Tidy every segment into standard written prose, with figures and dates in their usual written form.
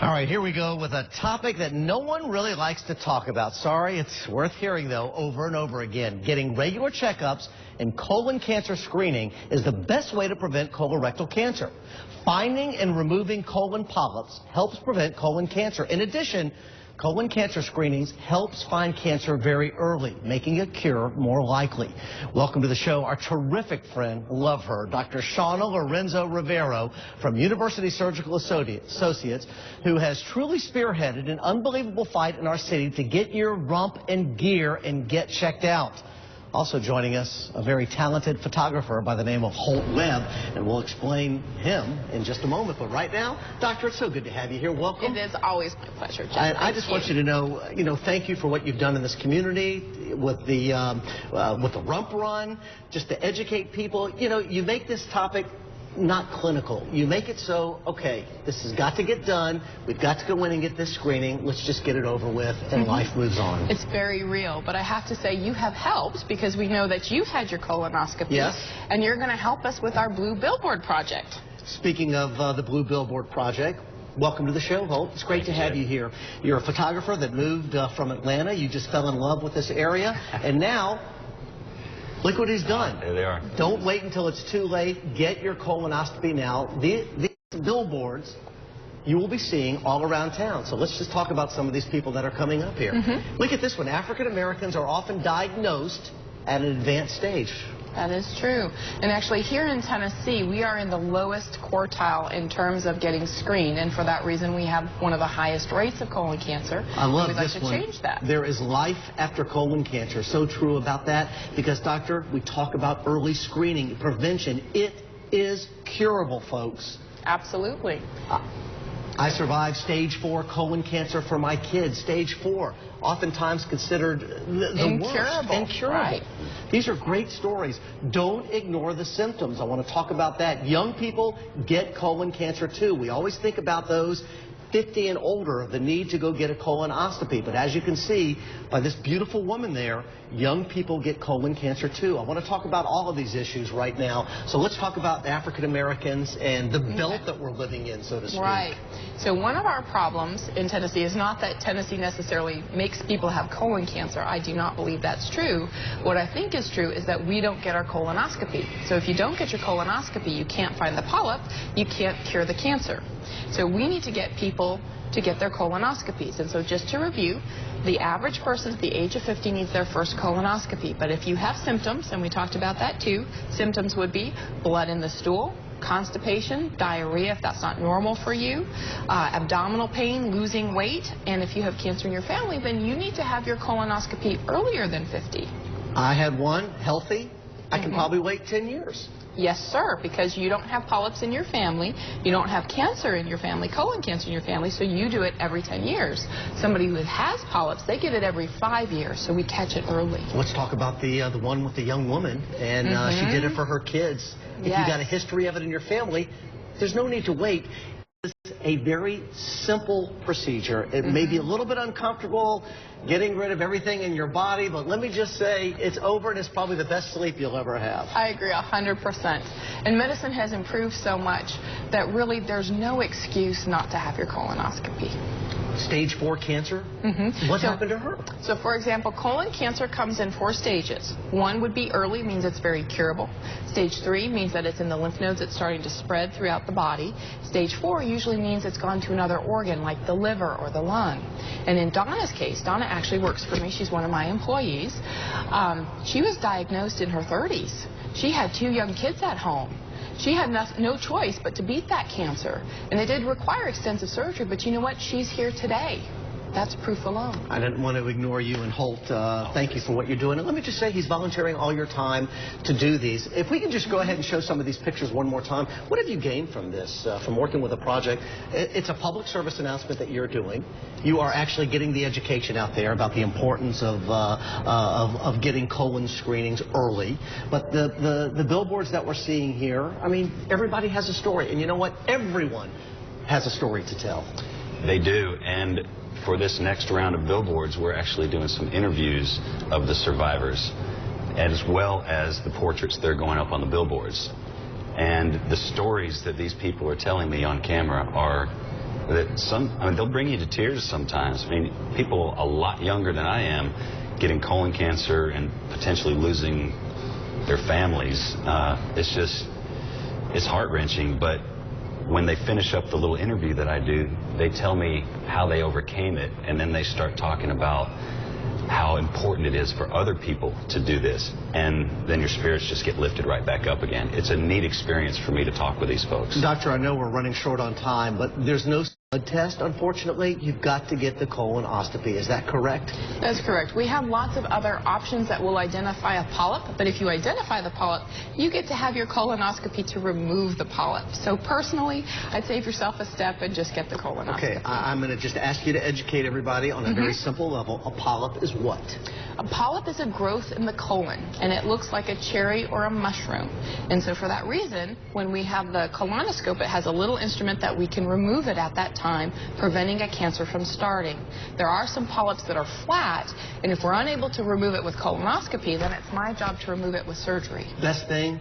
All right, here we go with a topic that no one really likes to talk about. Sorry, it's worth hearing, though, over and over again. Getting regular checkups and colon cancer screening is the best way to prevent colorectal cancer. Finding and removing colon polyps helps prevent colon cancer. In addition, colon cancer screenings helps find cancer very early, making a cure more likely. Welcome to the show, our terrific friend, love her, Dr. Shauna Lorenzo-Rivero from University Surgical Associates, who has truly spearheaded an unbelievable fight in our city to get your rump in gear and get checked out. Also joining us, a very talented photographer by the name of Holt Webb, and we'll explain him in just a moment. But right now, Doctor, it's so good to have you here. Welcome. It is always my pleasure, Jed. I just want you to know, thank you for what you've done in this community with the rump run, just to educate people. You make this topic not clinical. You make it so, okay, this has got to get done. We've got to go in and get this screening. Let's just get it over with, and life moves on. It's very real, but I have to say you have helped because we know that you've had your colonoscopy. Yes. And you're going to help us with our Blue Billboard project. Speaking of the Blue Billboard project, welcome to the show, Holt. It's great to have you here. You're a photographer that moved from Atlanta. You just fell in love with this area, and now look what he's done. There they are. Don't wait until it's too late. Get your colonoscopy now. These billboards you will be seeing all around town. So let's just talk about some of these people that are coming up here. Look at this one. African Americans are often diagnosed at an advanced stage. That is true. And actually here in Tennessee, we are in the lowest quartile in terms of getting screened. And for that reason, we have one of the highest rates of colon cancer. I love this one. We'd like to change that. There is life after colon cancer. So true about that. Because, doctor, we talk about early screening, prevention. It is curable, folks. Absolutely. I survived stage 4 colon cancer for my kids. Stage 4, oftentimes considered the worst. Incurable. Right. These are great stories. Don't ignore the symptoms. I want to talk about that. Young people get colon cancer too. We always think about those 50 and older, the need to go get a colonoscopy. But as you can see by this beautiful woman there, young people get colon cancer too. I want to talk about all of these issues right now. So let's talk about African Americans and the belt that we're living in, so to speak. Right. So one of our problems in Tennessee is not that Tennessee necessarily makes people have colon cancer. I do not believe that's true. What I think is true is that we don't get our colonoscopy. So if you don't get your colonoscopy, you can't find the polyp, you can't cure the cancer. So we need to get people to get their colonoscopies. And so just to review, the average person at the age of 50 needs their first colonoscopy. But if you have symptoms, and we talked about that too, symptoms would be blood in the stool, constipation, diarrhea if that's not normal for you, abdominal pain, losing weight, and if you have cancer in your family, then you need to have your colonoscopy earlier than 50. I had one, healthy. I can probably wait 10 years. Yes, sir, because you don't have polyps in your family, you don't have cancer in your family, colon cancer in your family, so you do it every 10 years. Somebody who has polyps, they get it every 5 years, so we catch it early. Let's talk about the one with the young woman, and she did it for her kids. If you got a history of it in your family, there's no need to wait. It's a very simple procedure. It may be a little bit uncomfortable, getting rid of everything in your body, but let me just say it's over and it's probably the best sleep you'll ever have. I agree 100%. And medicine has improved so much that really there's no excuse not to have your colonoscopy. Stage 4 cancer? What happened to her? So, for example, colon cancer comes in 4 stages. 1 would be early, means it's very curable. Stage 3 means that it's in the lymph nodes, it's starting to spread throughout the body. Stage 4 usually means it's gone to another organ, like the liver or the lung. And in Donna's case, Donna actually works for me, she's one of my employees. She was diagnosed in her 30s. She had 2 young kids at home. She had no choice but to beat that cancer. And it did require extensive surgery, but you know what? She's here today. That's proof alone. I didn't want to ignore you, and Holt, thank you for what you're doing. And let me just say, he's volunteering all your time to do these. If we can just go ahead and show some of these pictures one more time. What have you gained from this, from working with a project? It's a public service announcement that you're doing. You are actually getting the education out there about the importance of getting colon screenings early. But the billboards that we're seeing here, I mean, everybody has a story. And you know what? Everyone has a story to tell. They do. And for this next round of billboards, we're actually doing some interviews of the survivors, as well as the portraits that are going up on the billboards. And the stories that these people are telling me on camera are that they'll bring you to tears sometimes. I mean, people a lot younger than I am getting colon cancer and potentially losing their families. It's heart-wrenching, but when they finish up the little interview that I do, they tell me how they overcame it, and then they start talking about how important it is for other people to do this, and then your spirits just get lifted right back up again. It's a neat experience for me to talk with these folks. Doctor, I know we're running short on time, but there's no blood test, unfortunately. You've got to get the colonoscopy. Is that correct? That's correct. We have lots of other options that will identify a polyp, but if you identify the polyp, you get to have your colonoscopy to remove the polyp. So personally, I'd save yourself a step and just get the colonoscopy. Okay, I'm going to just ask you to educate everybody on a very simple level. A polyp is what? A polyp is a growth in the colon, and it looks like a cherry or a mushroom. And so for that reason, when we have the colonoscope, it has a little instrument that we can remove it at that time, preventing a cancer from starting. There are some polyps that are flat, and if we're unable to remove it with colonoscopy, then it's my job to remove it with surgery. Best thing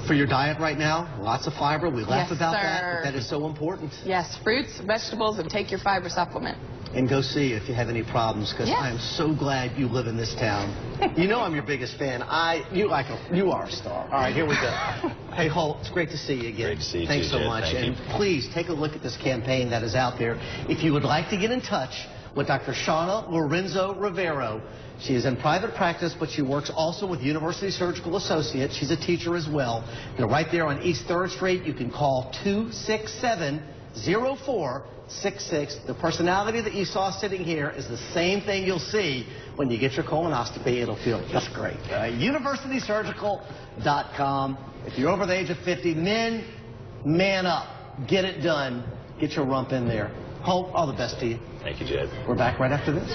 for your diet right now, lots of fiber. We laugh about that, but that is so important. Yes, fruits, vegetables, and take your fiber supplement. And go see if you have any problems, because I am so glad you live in this town. You know I'm your biggest fan. You are a star. All right, here we go. Hey, Holt, it's great to see you again. Great to see you Thanks too, so Jed. much. Thank and you. please take a look at this campaign that is out there. If you would like to get in touch with Dr. Shauna Lorenzo-Rivero, she is in private practice, but she works also with University Surgical Associates. She's a teacher as well. They're right there on East 3rd Street. You can call 267-0466. The personality that you saw sitting here is the same thing you'll see when you get your colonoscopy. It'll feel just great. UniversitySurgical.com. If you're over the age of 50, men, man up. Get it done. Get your rump in there. Hope, all the best to you. Thank you, Jed. We're back right after this.